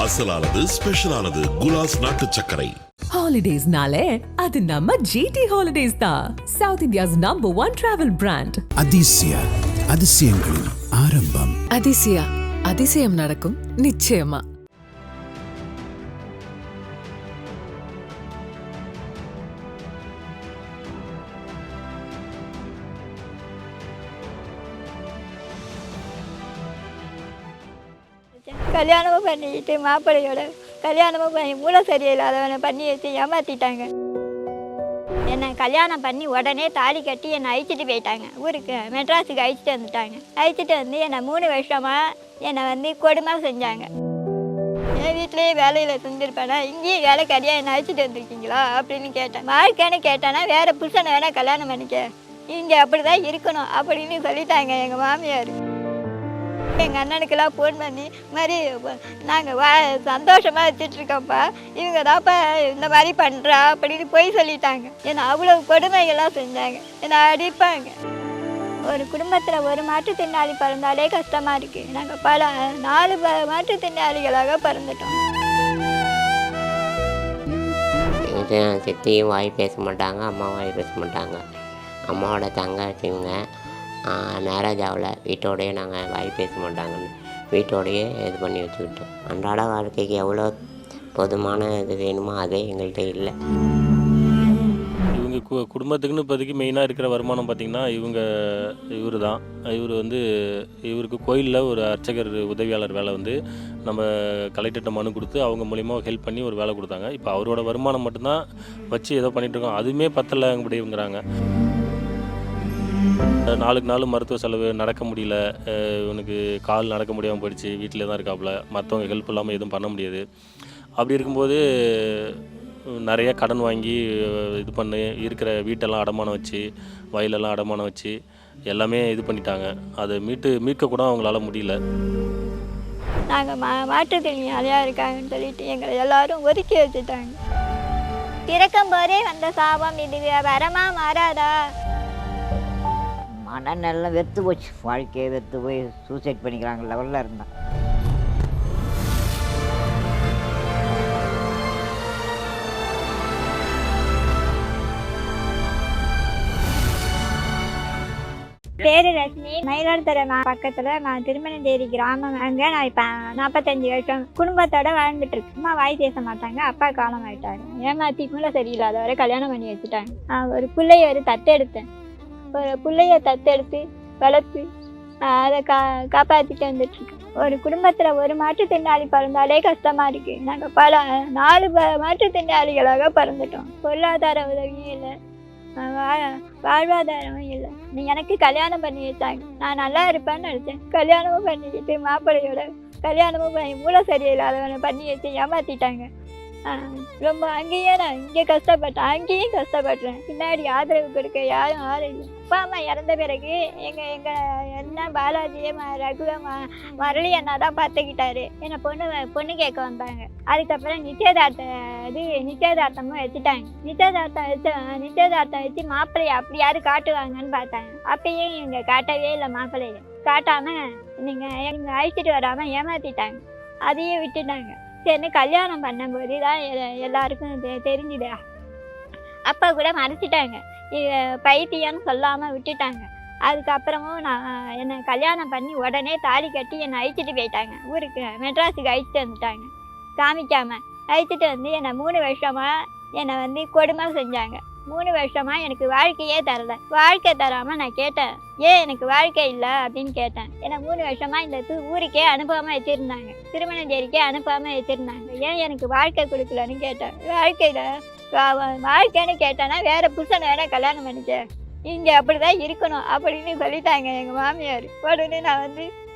அசலானது ஸ்பெஷலானது குலாஸ் நாட்டு சர்க்கரை. ஹாலிடேஸ்னாலே அது நம்ம ஜிடி ஹாலிடேஸ் தான். South India's number 1 travel brand. Athisaya, அதிசயங்களின் ஆரம்பம். அதிசயா, அதிசயம் நடக்கும் நிச்சயமா. கல்யாணமும் பண்ணிக்கிட்டு மாப்பிள்ளையோட கல்யாணமும் பண்ணி மூளை சரியில்லாதவனை பண்ணி வச்சு ஏமாற்றிட்டாங்க. என்னை கல்யாணம் பண்ணி உடனே தாலி கட்டி என்னை அழைச்சிட்டு போயிட்டாங்க. ஊருக்கு மெட்ராஸுக்கு அழைச்சிட்டு வந்துட்டாங்க. அழைச்சிட்டு வந்து என்னை 3 வருஷமாக என்னை கொடுமை செஞ்சாங்க. என் வீட்லேயே வேலையில் செஞ்சுருப்பேனா, இங்கேயும் வேலைக்காரியாக என்னை அழைச்சிட்டு வந்துருக்கீங்களா அப்படின்னு கேட்டேன். வாழ்க்கைன்னு கேட்டேன்னா வேறு புருஷனை வேணால் கல்யாணம் பண்ணிக்க, இங்கே அப்படி தான் இருக்கணும் அப்படின்னு சொல்லிட்டாங்க எங்கள் மாமியார். எங்கள் அண்ணனுக்கெல்லாம் ஃபோன் பண்ணி மாதிரி நாங்கள் சந்தோஷமாக வச்சிட்ருக்கோம்ப்பா, இவங்க தான்ப்பா இந்த மாதிரி பண்ணுறா அப்படின்னு போய் சொல்லிட்டாங்க. ஏன்னா அவ்வளோ கொடுமைகள்லாம் செஞ்சாங்க. என்னை அடிப்பாங்க. ஒரு குடும்பத்தில் ஒரு மாற்றுத்திறனாளி பிறந்தாலே கஷ்டமாக இருக்குது. நாங்கள் பல 4 மாற்றுத்திறனாளிகளாக பிறந்துட்டோம். சித்தியும் வாய் பேச மாட்டாங்க, அம்மா வாய் பேச மாட்டாங்க. அம்மாவோட தங்கச்சிங்க மேரேஜ் ஆகலை, வீட்டோடையே நாங்கள் வாய் பேச மாட்டாங்கன்னு வீட்டோடையே இது பண்ணி வச்சுக்கிட்டோம். அன்றாட வாழ்க்கைக்கு எவ்வளோ பொதுமான இது வேணுமோ அதே எங்கள்கிட்ட இல்லை. இவங்க குடும்பத்துக்குன்னு இப்போதைக்கு மெயினாக இருக்கிற வருமானம் பார்த்திங்கன்னா இவர் தான். இவருக்கு கோயிலில் ஒரு அர்ச்சகர் உதவியாளர் வேலை நம்ம கலெக்டர்கிட்ட மனு கொடுத்து அவங்க மூலிமா ஹெல்ப் பண்ணி ஒரு வேலை கொடுத்தாங்க. இப்போ அவரோட வருமானம் மட்டும்தான் வச்சு ஏதோ பண்ணிகிட்ருக்கோம். அதுவுமே பத்தலைங்கபடிங்கிறாங்க. நாளுக்கு நாள் மருத்துவ செலவு, நடக்க முடியல, இவனுக்கு கால் நடக்க முடியாமல் போயிடுச்சு, வீட்டில் தான் இருக்காப்புல, மற்றவங்க ஹெல்ப் இல்லாமல் எதுவும் பண்ண முடியாது. அப்படி இருக்கும்போது நிறைய கடன் வாங்கி இது பண்ணி இருக்கிற வீட்டெல்லாம் அடமானம் வச்சு, வயலெல்லாம் அடமானம் வச்சு எல்லாமே இது பண்ணிட்டாங்க. அதை மீட்கக்கூட அவங்களால முடியல. நாங்கள் மாற்றுத்திறனாளியாக இருக்காங்கன்னு சொல்லிட்டு எங்களை எல்லாரும் ஒதுக்கி வச்சுட்டாங்க. பிறக்கும் போதே வந்த சாபம் இது வரமா மாறாதா? மனநெல்லாம் வெறுத்து போச்சு, வாழ்க்கையை வெறுத்து போய் சூசைட் பண்ணிக்கிறாங்க லெவலில் இருந்தான். பேரு ரஜினி. மயிலாடுதுறை பக்கத்தில் நான் திருமணஞ்சேரி கிராமம். அங்கே நான் இப்போ 45 வருஷம் குடும்பத்தோட வாழ்ந்துட்டு இருக்கேன். அம்மா வாய் பேச மாட்டாங்க, அப்பா காலம் ஆகிட்டாங்க. ஏமாத்தி மூளை சரியில்லாத வரை கல்யாணம் பண்ணி வச்சுட்டாங்க. நான் ஒரு பிள்ளைய தத்தெடுத்தேன். ஒரு பிள்ளைய தத்தெடுத்து வளர்த்து அதை காப்பாற்றிட்டு வந்துட்டுருக்கேன். ஒரு குடும்பத்தில் ஒரு மாற்றுத்திறனாளி பிறந்தாலே கஷ்டமாக இருக்குது. நாங்கள் பல 4 மாற்றுத்திறனாளிகளாக பிறந்துட்டோம். பொருளாதார உதவியும் இல்லை, வாழ்வாதாரமும் இல்லை. எனக்கு கல்யாணம் பண்ணி வச்சாங்க. நான் நல்லா இருப்பேன்னு நினச்சேன். கல்யாணமும் பண்ணிக்கிட்டு மாப்பிள்ளையோட கல்யாணமும் பண்ணி மூளை சரியில்லாதவனை பண்ணி வச்சு ஏமாற்றிட்டாங்க. ரொம்ப நான் இங்கே கஷ்டப்பட்டேன், அங்கேயும் கஷ்டப்படுறேன். பின்னாடி ஆதரவு கொடுக்க யாரும் ஆதரவு. அப்பா அம்மா இறந்த பிறகு எங்கள் என்ன பாலாஜியை ரகுவை மரளி அண்ணா தான் பார்த்துக்கிட்டாரு. என்னை பொண்ணு கேட்க வந்தாங்க. அதுக்கப்புறம் நிச்சயதார்த்தமும் வச்சுட்டாங்க. நிச்சயதார்த்தம் வச்சு மாப்பிள்ளையை அப்படி யாரும் காட்டுவாங்கன்னு பார்த்தாங்க. அப்பயும் இவங்க காட்டவே இல்லை. மாப்பிள்ளையை காட்டாமல் நீங்கள் அழைச்சிட்டு வராமல் ஏமாற்றிட்டாங்க. அதையும் விட்டுட்டாங்க. சரின்னு கல்யாணம் பண்ணும்போது தான் எல்லாருக்கும் தெரிஞ்சுது. அப்பா கூட மறைச்சிட்டாங்க, பைத்தியம்னு சொல்லாமல் விட்டுட்டாங்க. அதுக்கப்புறமும் என்னை கல்யாணம் பண்ணி உடனே தாலி கட்டி என்னை அழைச்சிட்டு போயிட்டாங்க. ஊருக்கு மெட்ராஸுக்கு அழைச்சிட்டு வந்துட்டாங்க. காமிக்காமல் அழைச்சிட்டு வந்து என்னை 3 வருஷமாக என்னை கொடுமை செஞ்சாங்க. 3 வருஷமாக எனக்கு வாழ்க்கையே தரலை. வாழ்க்கை தராமல் நான் கேட்டேன், ஏன் எனக்கு வாழ்க்கை இல்லை அப்படின்னு கேட்டேன். ஏன்னா 3 வருஷமாக இந்த ஊருக்கே அனுப்பாமல் வச்சுருந்தாங்க, திருமணஞ்சேரிக்கே அனுப்பாமல் வச்சுருந்தாங்க. ஏன் எனக்கு வாழ்க்கை கொடுக்கலன்னு கேட்டேன். வாழ்க்கைன்னு கேட்டேன்னா வேறு புருஷனை வேணால் கல்யாணம் பண்ணிக்க, இங்கே அப்படி தான் இருக்கணும் அப்படின்னு சொல்லிட்டாங்க எங்கள் மாமியார். உடனே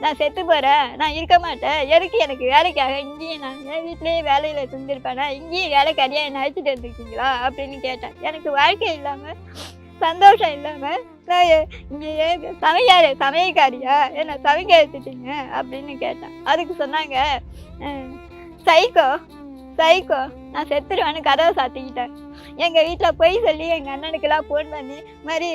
நான் செத்து போகிறேன், நான் இருக்க மாட்டேன், எதுக்கு எனக்கு வேலைக்காக இங்கேயும் நான் என் வீட்லேயே வேலையில் செஞ்சுருப்பேனா, இங்கேயும் வேலைக்காரியாக என்னை அழைச்சிட்டு வந்துருக்கீங்களா அப்படின்னு கேட்டேன். எனக்கு வாழ்க்கை இல்லாமல் சந்தோஷம் இல்லாமல் நான் இங்கே சமையக்காரியா என்னை சமைக்க வச்சுட்டீங்க அப்படின்னு கேட்டேன். அதுக்கு சொன்னாங்க, சைக்கோ நான் செத்துருவேன்னு கதவை சாத்திக்கிட்டேன். எங்கள் வீட்டில் போய் சொல்லி எங்கள் அண்ணனுக்கெல்லாம் ஃபோன் பண்ணி மாதிரி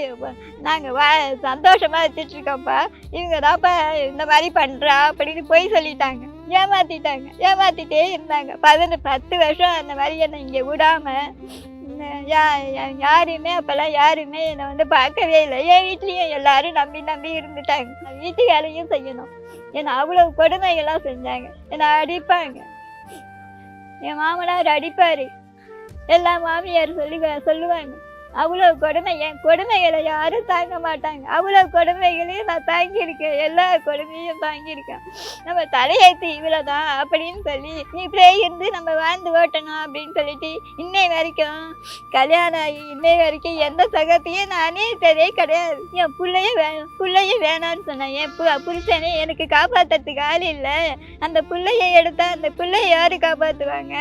நாங்கள் சந்தோஷமாக வச்சுட்ருக்கோம்ப்பா, இவங்க தான்ப்பா இந்த மாதிரி பண்ணுறா அப்படின்னு போய் சொல்லிட்டாங்க. ஏமாத்திட்டே இருந்தாங்க. 10 வருஷம் அந்த மாதிரி என்னை இங்கே விடாமல் யாருமே அப்போல்லாம் யாருமே என்னை வந்து பார்க்கவே இல்லை. என் வீட்லேயும் எல்லாரும் நம்பி இருந்துட்டாங்க. நான் வீட்டு வேலையும் செய்யணும். என்னை அவ்வளோ கொடுமைகள்லாம் செஞ்சாங்க. என்னை அடிப்பாங்க. என் மாமனார் அடிப்பார். எல்லா மாமியார் சொல்லுவாங்க அவ்வளோ கொடுமை. என் கொடுமைகளை யாரும் தாங்க மாட்டாங்க. அவ்வளோ கொடுமைகளையும் நான் தாங்கியிருக்கேன். எல்லா கொடுமையும் தாங்கியிருக்கேன். நம்ம தலையெழுத்து இவ்வளோதான் அப்படின்னு சொல்லி இப்படியே இருந்து நம்ம வாழ்ந்து ஓட்டணும் அப்படின்னு சொல்லிட்டு இன்னை வரைக்கும் கல்யாணம் ஆகி இன்னை வரைக்கும் எந்த சகத்தையும் நான் அணியிட்டதே கிடையாது. என் பிள்ளையும் வேணான்னு சொன்னேன். என் புருஷனே எனக்கு காப்பாற்றுறதுக்கு ஆள் இல்லை. அந்த பிள்ளையை எடுத்தா அந்த பிள்ளையை யார் காப்பாற்றுவாங்க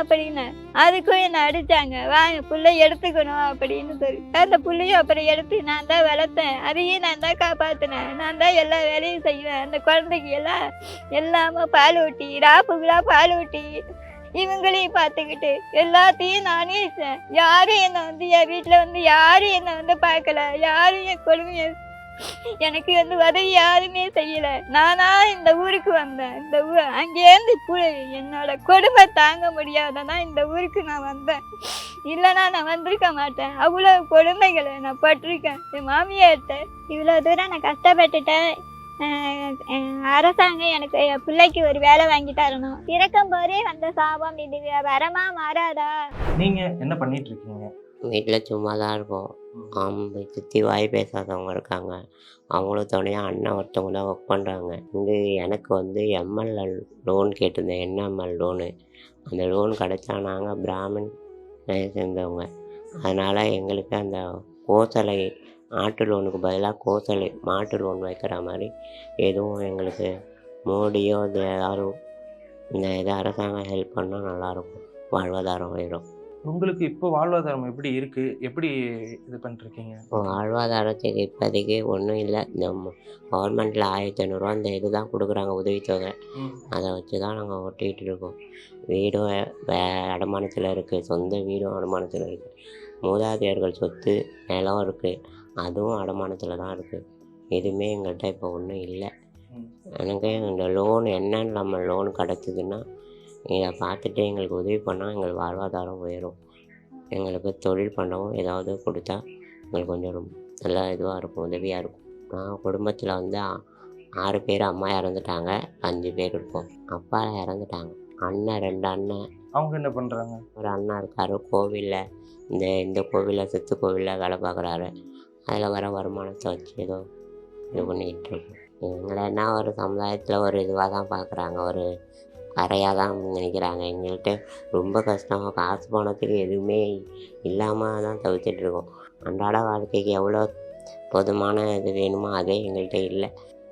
அப்படின்னு அதுக்கும் என்னை அடித்தாங்க. வாங்க பிள்ளை எடுத்துக்கணும் அப்படின்னு சொல்லி அந்த பிள்ளையும் அப்புறம் எடுத்து நான் தான் வளர்த்தேன். அதையும் நான் தான் காப்பாற்றினேன். நான் தான் எல்லா வேலையும் செய்வேன். அந்த குழந்தைக்கு எல்லாமே பால் ஊட்டி ராப்புகளா பால் ஊட்டி இவங்களையும் பார்த்துக்கிட்டு எல்லாத்தையும் நானே யாரும் என்னை வந்து என் வீட்டில் வந்து யாரும் என்னை வந்து பார்க்கல. யாரும் என் கொடுமையை எனக்கு வந்து உதவி யாருமே செய்யல. நானா இந்த ஊருக்கு வந்தேன். இந்த அங்கேருந்து என்னோட கொடுமை தாங்க முடியாதனா இந்த ஊருக்கு நான் வந்தேன். இல்லைன்னா நான் வந்திருக்க மாட்டேன். அவ்வளோ கொடுமைகளை நான் பட்டிருக்கேன். என் மாமியார்கிட்ட இவ்வளோ தூரம் நான் கஷ்டப்பட்டுட்டேன். அரசாங்கம் எனக்கு என் பிள்ளைக்கு ஒரு வேலை வாங்கி தரணும். இறக்கும் போதே வந்த சாபம் இது வரமா மாறாதா? நீங்கள் என்ன பண்ணிட்டு இருக்கீங்க? வீட்டில் சும்மா தான் இருப்போம். சுற்றி வாய் பேசாதவங்க இருக்காங்க. அவங்களும் துணையாக அண்ணன் ஒருத்தவங்க தான் ஒர்க் பண்ணுறாங்க. இங்கே எனக்கு வந்து எம்எல்எல் லோன் கேட்டிருந்தேன். NML loan. அந்த லோன் கிடச்சா நாங்கள் பிராமின் சேர்ந்தவங்க. அதனால் எங்களுக்கு அந்த கோசலை ஆட்டு லோனுக்கு பதிலாக கோசலை மாட்டு லோன் வைக்கிற மாதிரி எதுவும் எங்களுக்கு மோடியோ யாரும் இந்த அரசாங்கம் ஹெல்ப் பண்ணால் நல்லாயிருக்கும். வாழ்வாதாரம் உயரும். உங்களுக்கு இப்போ வாழ்வாதாரம் எப்படி இருக்குது? எப்படி இது பண்ணிருக்கீங்க? வாழ்வாதாரத்துக்கு இப்போதைக்கு ஒன்றும் இல்லை. இந்த கவர்மெண்ட்டில் 1500 இந்த இது தான் கொடுக்குறாங்க உதவித்தொகை. அதை வச்சு தான் நாங்கள் ஓட்டிகிட்டு இருக்கோம். வீடும் அடமானத்தில் இருக்குது. சொந்த வீடும் அடமானத்தில் இருக்குது. மூதாதையர்கள் சொத்து நிலம் இருக்குது. அதுவும் அடமானத்தில் தான் இருக்குது. எதுவுமே எங்கள்கிட்ட இப்போ ஒன்றும் இல்லை. எனக்கு இந்த லோன் என்னன்னு நம்ம லோன் கிடச்சிதுன்னா இதை பார்த்துட்டு எங்களுக்கு உதவி பண்ணால் எங்கள் வாழ்வாதாரம் உயரும். எங்களுக்கு தொழில் பண்ணவும் ஏதாவது கொடுத்தா எங்களுக்கு கொஞ்சம் நல்லா இதுவாக இருக்கும், உதவியாக இருக்கும். நான் குடும்பத்தில் வந்து 6 பேர். அம்மா இறந்துட்டாங்க. 5 பேர் இருக்கோம். அப்பா இறந்துட்டாங்க. அண்ணன் 2 அண்ணன். அவங்க என்ன பண்ணுறாங்க? ஒரு அண்ணா இருக்கார் கோவிலில், இந்த கோவிலில் சித்து கோவிலில் வேலை பார்க்குறாரு. அதில் வர வருமானத்தை வச்சு ஏதோ இது பண்ணிக்கிட்டு இருக்கோம். எங்களை என்ன ஒரு சமுதாயத்தில் ஒரு இதுவாக தான் பார்க்குறாங்க, ஒரு கரையாக தான் நினைக்கிறாங்க. எங்கள்கிட்ட ரொம்ப கஷ்டம். காசு பணத்துக்கு எதுவுமே இல்லாமல் தான் தவிச்சிட்ருக்கோம். அன்றாட வாழ்க்கைக்கு எவ்வளோ போதுமான இது வேணுமோ அதே எங்கள்கிட்ட இல்லை.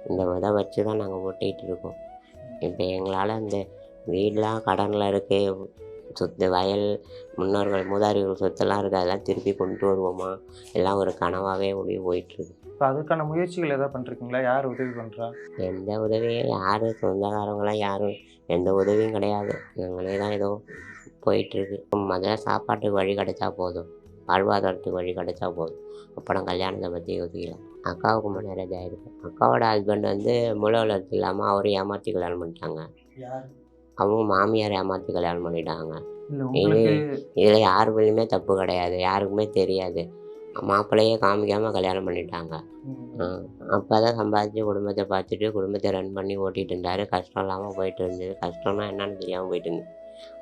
இந்த இதை வச்சு தான் நாங்கள் ஓட்டிகிட்டு இருக்கோம். இப்போ எங்களால் இந்த வீடெலாம் கடனில் இருக்குது. சொத்து வயல் முன்னோர்கள் மூதாதையர்கள் சொத்தெல்லாம் இருக்குது. அதெல்லாம் திருப்பி கொண்டு வருவோமா எல்லாம் ஒரு கனவாகவே போயிட்டுருக்கு. இப்போ அதுக்கான முயற்சிகள் எதாவது பண்ணிருக்கீங்களா? யார் உதவி பண்ணுறா? எந்த உதவியும் யாரும் சொந்தக்காரங்களாம் யாரும் எந்த உதவியும் கிடையாது. நாங்களே தான் ஏதோ போயிட்டுருக்கு. முதல்ல சாப்பாட்டுக்கு வழி கிடைச்சா போதும், வாழ்வாதாரத்துக்கு வழி கிடைச்சா போதும். அப்புறம் கல்யாணத்தை பற்றி யோசிக்கலாம். அக்காவுக்கு மேரேஜ் ஆகிருக்கு. அக்காவோட ஹஸ்பண்ட் வந்து மூல வளர்ச்சி இல்லாமல் அவரை ஏமாற்றி கல்யாணம் பண்ணிட்டாங்க. அவங்க மாமியார் ஏமாற்றி கல்யாணம் பண்ணிட்டாங்க. இதில் யாருக்குமே தப்பு கிடையாது, யாருக்குமே தெரியாது. மாப்பிள்ளையே காமிக்காமல் கல்யாணம் பண்ணிட்டாங்க. அப்போ தான் சம்பாதிச்சு குடும்பத்தை பார்த்துட்டு குடும்பத்தை ரன் பண்ணி ஓட்டிகிட்டு இருந்தார். கஷ்டம் இல்லாமல் போயிட்டு இருந்தது. கஷ்டம்னா என்னன்னு தெரியாமல் போயிட்டு இருந்தது.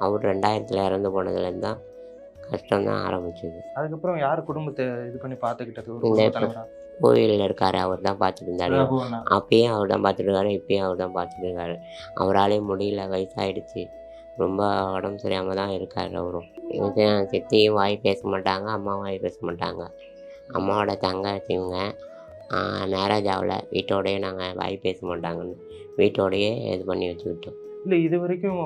அவர் 2000 இறந்து போனதுலேருந்து தான் கஷ்டம் தான் ஆரம்பிச்சிது. அதுக்கப்புறம் யார் குடும்பத்தை இது பண்ணி பார்த்துக்கிட்டது? இந்த கோவிலில் இருக்கார், அவர் தான் பார்த்துட்டு இருந்தார். அப்பயும் அவர் தான் பார்த்துட்டு இருக்காரு, இப்பயும் அவர் தான் பார்த்துட்டு இருக்காரு. அவராலே முடியல, வயசாகிடுச்சு. ரொம்ப உடம்பு சரியாமல் தான் இருக்கார் அவரும். இது சித்தியும் வாய் பேச மாட்டாங்க, அம்மாவும் வாய் பேச மாட்டாங்க. அம்மாவோட தங்கச்சி இவங்க மேரேஜ் ஆகலை. வீட்டோடையே நாங்கள் வாய் பேச மாட்டாங்கன்னு வீட்டோடையே இது பண்ணி வச்சுக்கிட்டோம். இல்லை, இது வரைக்கும்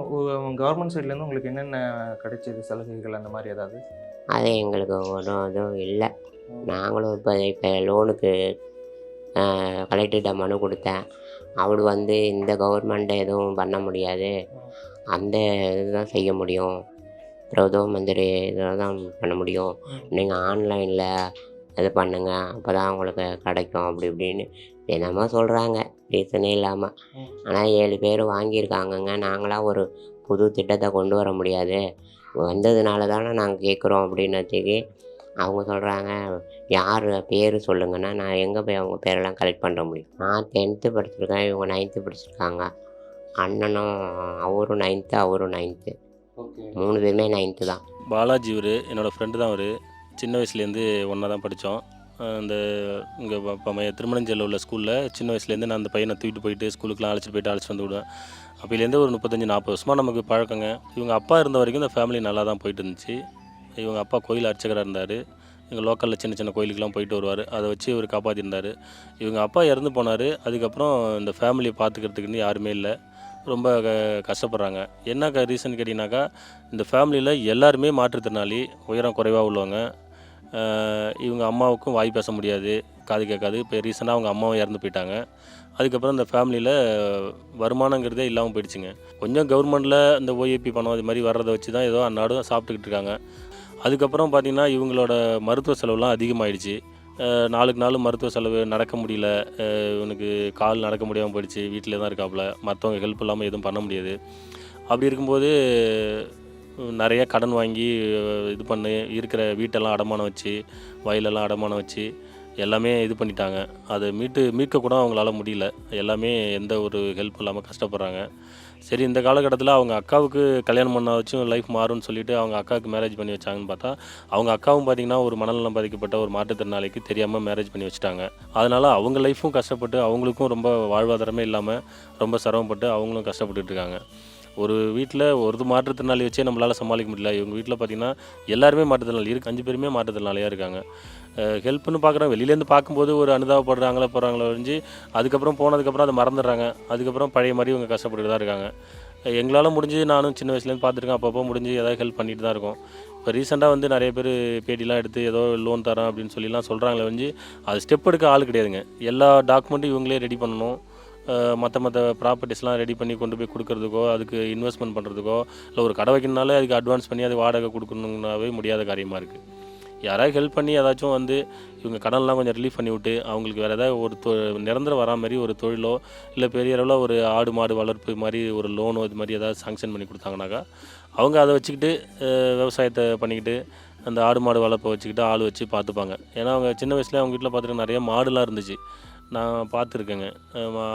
கவர்மெண்ட் சைட்லேருந்து உங்களுக்கு என்னென்ன கிடைச்சது சலுகைகள் அந்த மாதிரி ஏதாவது? அது எங்களுக்கு ஒன்றும் இதுவும் இல்லை. நாங்களும் இப்போ லோனுக்கு கலெக்டர்கிட்ட மனு கொடுத்தேன். அவர் வந்து இந்த கவர்மெண்ட்டை எதுவும் பண்ண முடியாது, அந்த இதுதான் செய்ய முடியும், பிரதம மந்திரி இதில் தான் பண்ண முடியும், நீங்கள் ஆன்லைனில் இது பண்ணுங்கள் அப்போ தான் உங்களுக்கு கிடைக்கும் அப்படி இப்படின்னு என்னமோ சொல்கிறாங்க ரீசனே இல்லாமல். ஆனால் 7 பேர் வாங்கியிருக்காங்கங்க. நாங்களாம் ஒரு புது திட்டத்தை கொண்டு வர முடியாது, வந்ததுனால தானே நாங்கள் கேட்குறோம் அப்படின்னதுக்கு அவங்க சொல்கிறாங்க, யார் பேர் சொல்லுங்கன்னா நான் எங்கே போய் அவங்க பேரெல்லாம் கலெக்ட் பண்ண முடியும். நான் 10th படிச்சிருக்கேன், இவங்க 9th படிச்சிருக்காங்க. அண்ணனும் அவரும் 9th அவரும் 9th, 3 பேருமே 9th தான். பாலாஜி இவர் என்னோடய ஃப்ரெண்டு தான். அவர் சின்ன வயசுலேருந்து ஒன்றா தான் படித்தோம். அந்த இங்கே திருமணஞ்சேரியில் உள்ள ஸ்கூலில் சின்ன வயசுலேருந்து நான் அந்த பையனை தூக்கிட்டு போயிட்டு ஸ்கூலுக்குலாம் அழைச்சிட்டு வந்து விடுவேன். அப்போலேருந்து ஒரு 35-40 வருஷமாக நமக்கு பழக்கங்க. இவங்க அப்பா இருந்த வரைக்கும் இந்த ஃபேமிலி நல்லா தான் போயிட்டு இருந்துச்சு. இவங்க அப்பா கோயில் அர்ச்சகராக இருந்தார். எங்கள் லோக்கலில் சின்ன சின்ன கோயிலுக்கெலாம் போயிட்டு வருவார். அதை வச்சு இவர் காப்பாற்றிருந்தார். இவங்க அப்பா இறந்து போனார். அதுக்கப்புறம் இந்த ஃபேமிலியை பார்த்துக்கிறதுக்குன்னு யாருமே இல்லை. ரொம்ப கஷ்டப்படுறாங்க. என்ன ரீசன் கேட்டிங்கனாக்கா, இந்த ஃபேமிலியில் எல்லாருமே மாற்றுத்திறனாளி, உயரம் குறைவாக உள்ளவங்க. இவங்க அம்மாவுக்கும் வாய் பேச முடியாது, காது கேட்காது. இப்போ ரீசெண்டாக அவங்க அம்மாவும் இறந்து போயிட்டாங்க. அதுக்கப்புறம் இந்த ஃபேமிலியில் வருமானங்கிறதே இல்லாமல் போயிடுச்சுங்க. கொஞ்சம் கவர்மெண்ட்டில் இந்த ஓஏபி பணம் அது மாதிரி வர்றதை வச்சு தான் ஏதோ அன்னாடும் சாப்பிட்டுக்கிட்டு இருக்காங்க. அதுக்கப்புறம் பார்த்திங்கன்னா இவங்களோட மருத்துவ செலவுலாம் அதிகமாகிடுச்சு. நாளுக்கு நாள் மருத்துவ செலவு, நடக்க முடியல, இவனுக்கு கால் நடக்க முடியாமல் போயிடுச்சு, வீட்டில் தான் இருக்காப்புல, மற்றவங்க ஹெல்ப் இல்லாமல் எதுவும் பண்ண முடியாது. அப்படி இருக்கும்போது நிறைய கடன் வாங்கி இது பண்ணி இருக்கிற வீட்டெல்லாம் அடமானம் வச்சு, வயலெல்லாம் அடமானம் வச்சு எல்லாமே இது பண்ணிட்டாங்க. அதை மீட்கக்கூட அவங்களால முடியல. எல்லாமே எந்த ஒரு ஹெல்ப் இல்லாமல் கஷ்டப்படுறாங்க. சரி, இந்த காலகட்டத்தில் அவங்க அக்காவுக்கு கல்யாணம் பண்ண வச்சும் லைஃப் மாறும்னு சொல்லிட்டு அவங்க அக்காவுக்கு மேரேஜ் பண்ணி வச்சாங்கன்னு பார்த்தா, அவங்க அக்காவும் பார்த்திங்கன்னா ஒரு மனநலம் பாதிக்கப்பட்ட ஒரு மாற்றுத்திறனாளிக்கு தெரியாமல் மேரேஜ் பண்ணி வச்சுட்டாங்க. அதனால் அவங்க லைஃப்பும் கஷ்டப்பட்டு, அவங்களுக்கும் ரொம்ப வாழ்வாதாரமே இல்லாமல் ரொம்ப சிரமப்பட்டு அவங்களும் கஷ்டப்பட்டுட்டு இருக்காங்க. ஒரு வீட்டில் ஒரு மாற்றுத்திறனாளி வச்சே நம்மளால் சமாளிக்க முடியல. இவங்க வீட்டில் பார்த்திங்கன்னா எல்லாருமே மாற்றுத்திறனாளி 5 பேருமே மாற்றுத்திறனாளியாக இருக்காங்க. ஹெல்ப்னு பார்க்குறாங்க, வெளியிலேருந்து பார்க்கும்போது ஒரு அனுதாபப்படுறாங்களோ ஒழிஞ்சு அதுக்கப்புறம் போனதுக்கப்புறம் அதை மறந்துடுறாங்க. அதுக்கப்புறம் பழைய மாதிரி இவங்க கஷ்டப்பட்டு தான் இருக்காங்க. எங்களால் முடிஞ்சு, நானும் சின்ன வயசுலேருந்து பார்த்துருக்கேன், அப்பப்போ முடிஞ்சு ஏதாவது ஹெல்ப் பண்ணிட்டு தான் இருக்கோம். இப்போ ரீசெண்டாக வந்து நிறைய பேர் பேட்டிலாம் எடுத்து ஏதோ லோன் தரேன் அப்படின்னு சொல்லிலாம் சொல்கிறாங்களே ஒழிஞ்சு அது ஸ்டெப் எடுக்க ஆள் கிடையாதுங்க. எல்லா டாக்குமெண்ட்டும் இவங்களே ரெடி பண்ணணும். மற்ற ப்ராப்பர்ட்டிஸ்லாம் ரெடி பண்ணி கொண்டு போய் கொடுக்குறதுக்கோ, அதுக்கு இன்வெஸ்ட்மெண்ட் பண்ணுறதுக்கோ, இல்லை ஒரு கடை வைக்கணுனாலே அதுக்கு அட்வான்ஸ் பண்ணி அது வாடகை கொடுக்கணுன்னாவே முடியாத காரியமாக இருக்குது. யாராவது ஹெல்ப் பண்ணி ஏதாச்சும் வந்து இவங்க கடன்லாம் கொஞ்சம் ரிலீஃப் பண்ணி விட்டு அவங்களுக்கு வேறு ஏதாவது ஒரு நிரந்தரம் வரா மாதிரி ஒரு தொழிலோ, இல்லை பெரிய அளவில் ஒரு ஆடு மாடு வளர்ப்பு மாதிரி ஒரு லோனோ இது மாதிரி ஏதாவது சாங்ஷன் பண்ணி கொடுத்தாங்கனாக்கா அவங்க அதை வச்சுக்கிட்டு விவசாயத்தை பண்ணிக்கிட்டு அந்த ஆடு மாடு வளர்ப்பை வச்சுக்கிட்டு ஆள் வச்சு பார்த்துப்பாங்க. ஏன்னா அவங்க சின்ன வயசுலேயே அவங்க வீட்டில் பார்த்துட்டு நிறைய மாடுலாம் இருந்துச்சு, நான் பார்த்துருக்கேங்க.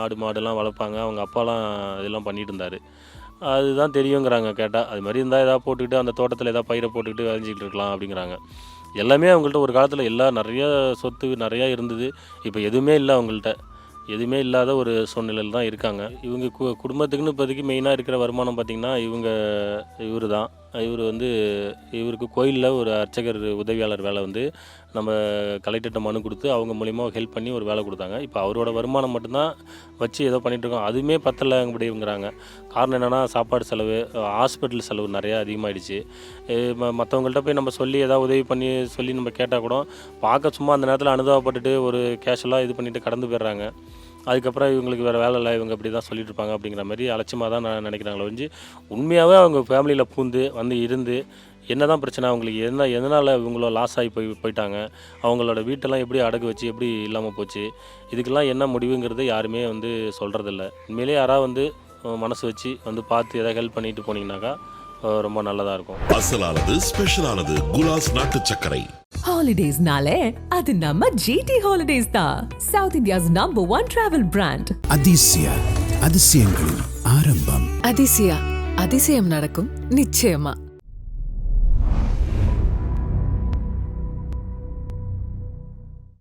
ஆடு மாடுலாம் வளர்ப்பாங்க. அவங்க அப்பாலாம் இதெல்லாம் பண்ணிகிட்டு இருந்தார். அதுதான் தெரியுங்கிறாங்க கேட்டால். அது மாதிரி இருந்தால் எதாவது போட்டுக்கிட்டு அந்த தோட்டத்தில் எதாவது பயிரை போட்டுக்கிட்டு விளைஞ்சிக்கிட்டு இருக்கலாம் அப்படிங்கிறாங்க. எல்லாமே அவங்கள்ட்ட ஒரு காலத்தில் எல்லாம் நிறைய சொத்து நிறையா இருந்தது. இப்போ எதுவுமே இல்லை அவங்கள்ட்ட. எதுவுமே இல்லாத ஒரு சூழ்நிலையில் தான் இருக்காங்க. இவங்க குடும்பத்துக்குன்னு இப்போதைக்கு மெயினாக இருக்கிற வருமானம் பார்த்திங்கன்னா இவர் தான். இவருக்கு கோயிலில் ஒரு அர்ச்சகர் உதவியாளர் வேலை வந்து நம்ம கலெக்டர்கிட்ட மனு கொடுத்து அவங்க மூலிமா ஹெல்ப் பண்ணி ஒரு வேலை கொடுத்தாங்க. இப்போ அவரோட வருமானம் மட்டும்தான் வச்சு ஏதோ பண்ணிகிட்ருக்கோம். அதுவுமே பத்தலைங்கிறங்கிறாங்க. காரணம் என்னென்னா சாப்பாடு செலவு, ஹாஸ்பிட்டல் செலவு நிறையா அதிகமாகிடுச்சு. மற்றவங்கள்ட்ட போய் நம்ம சொல்லி ஏதாவது உதவி பண்ணி சொல்லி நம்ம கேட்டால் கூட பார்க்க சும்மா அந்த நேரத்தில் அனுதாபப்பட்டுட்டு ஒரு கேஷுவலாக இது பண்ணிவிட்டு கடந்து போயிடுறாங்க. அதுக்கப்புறம் இவங்களுக்கு வேறு வேலை இல்லை, இவங்க இப்படி தான் சொல்லிட்டு இருப்பாங்க அப்படிங்கிற மாதிரி அலட்சியமாக தான் நான் நினைக்கிறாங்களே ஒழிஞ்சு உண்மையாகவே அவங்க ஃபேமிலியில் பூந்து வந்து இருந்து என்ன தான் பிரச்சனை, அவங்களுக்கு எதனால் இவங்களோ லாஸ் ஆகி போயிட்டாங்க, அவங்களோட வீட்டெல்லாம் எப்படி அடகு வச்சு எப்படி இல்லாமல் போச்சு, இதுக்கெல்லாம் என்ன முடிவுங்கிறது யாருமே வந்து சொல்கிறதில்ல. உண்மையிலே யாராவது வந்து மனசு வச்சு வந்து பார்த்து எதாவது ஹெல்ப் பண்ணிட்டு போனீங்கன்னாக்கா ரொம்ப நல்லதாக இருக்கும். அசலானது ஸ்பெஷலானது குலாஸ் நாட்டு சர்க்கரை. ஹாலிடேஸ்னாலே அது நம்ம ஜிடி ஹாலிடேஸ் தான். South India's number 1 travel brand. அதிசயங்களின் ஆரம்பம். அதிசயம் நடக்கும் நிச்சயமா.